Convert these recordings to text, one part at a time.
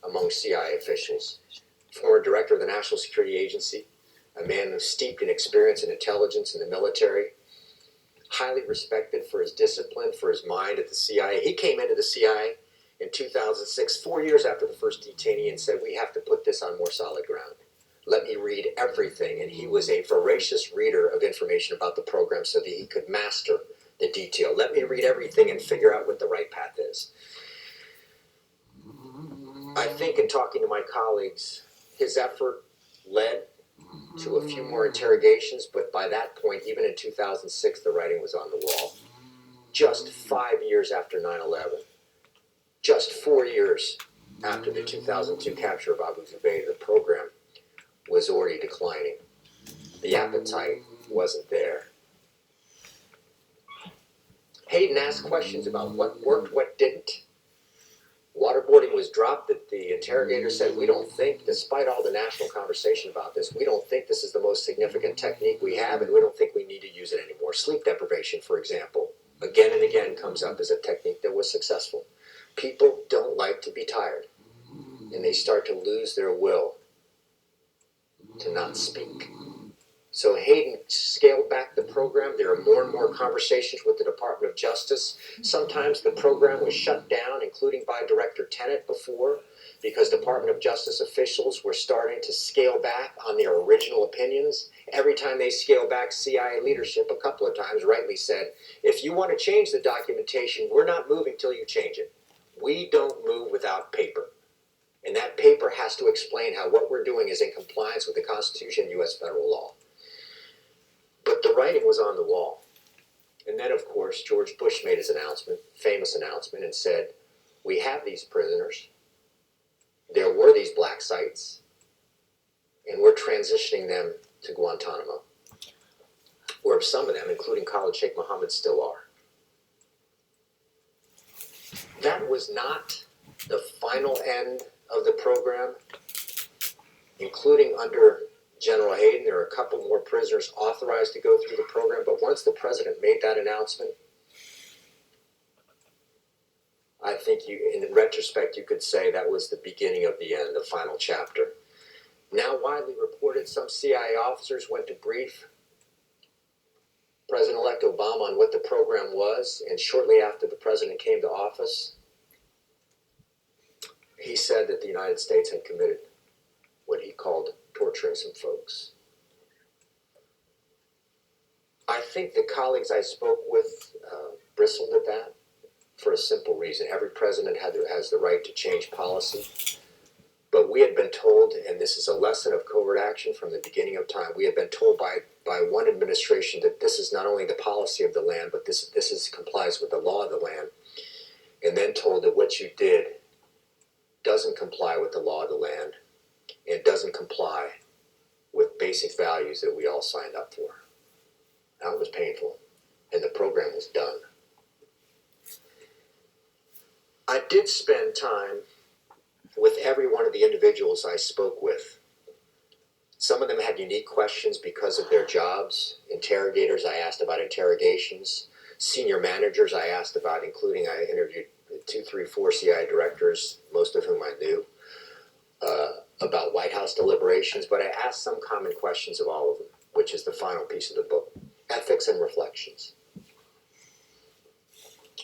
among CIA officials. Former director of the National Security Agency, a man who's steeped in experience and intelligence in the military, highly respected for his discipline, for his mind at the CIA. He came into the CIA in 2006, 4 years after the first detainee, and said, we have to put this on more solid ground. Let me read everything. And he was a voracious reader of information about the program so that he could master the detail. Let me read everything and figure out what the right path is. I think in talking to my colleagues, his effort led to a few more interrogations, but by that point, even in 2006, the writing was on the wall. Just 5 years after 9/11, just 4 years after the 2002 capture of Abu Zubaydah, the program was already declining. The appetite wasn't there. Hayden asked questions about what worked, what didn't. Waterboarding was dropped. The interrogator said, we don't think, despite all the national conversation about this, we don't think this is the most significant technique we have, and we don't think we need to use it anymore. Sleep deprivation, for example, again and again comes up as a technique that was successful. People don't like to be tired, and they start to lose their will to not speak. So Hayden scaled back the program. There are more and more conversations with the Department of Justice. Sometimes the program was shut down, including by Director Tenet before, because Department of Justice officials were starting to scale back on their original opinions. Every time they scale back, CIA leadership a couple of times rightly said, if you want to change the documentation, we're not moving till you change it. We don't move without paper. And that paper has to explain how what we're doing is in compliance with the Constitution and U.S. federal law. But the writing was on the wall. And then, of course, George Bush made his announcement, famous announcement, and said, we have these prisoners. There were these black sites, and we're transitioning them to Guantanamo, where some of them, including Khalid Sheikh Mohammed, still are. That was not the final end of the program, including under General Hayden. There are a couple more prisoners authorized to go through the program, but once the president made that announcement, I think in retrospect, you could say that was the beginning of the end, the final chapter. Now widely reported, some CIA officers went to brief President-elect Obama on what the program was, and shortly after the president came to office, he said that the United States had committed what he called torturing some folks. I think the colleagues I spoke with bristled at that for a simple reason. Every president has the right to change policy, but we had been told, and this is a lesson of covert action from the beginning of time, we had been told by one administration that this is not only the policy of the land, but this complies with the law of the land, and then told that what you did doesn't comply with the law of the land, and doesn't comply with basic values that we all signed up for. That was painful, and the program was done. I did spend time with every one of the individuals I spoke with. Some of them had unique questions because of their jobs. Interrogators, I asked about interrogations. Senior managers, I asked about, including I interviewed 2, 3, 4 CIA directors, most of whom I knew, about White House deliberations, but I asked some common questions of all of them, which is the final piece of the book, ethics and reflections.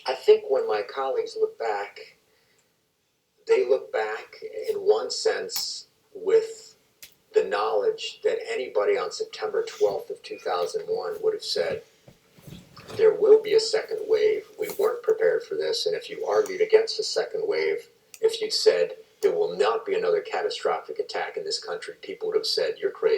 I think when my colleagues look back, they look back in one sense with the knowledge that anybody on September 12th of 2001 would have said, there will be a second wave. We weren't prepared for this, and if you argued against a second wave, if you'd said there will not be another catastrophic attack in this country, people would have said, you're crazy.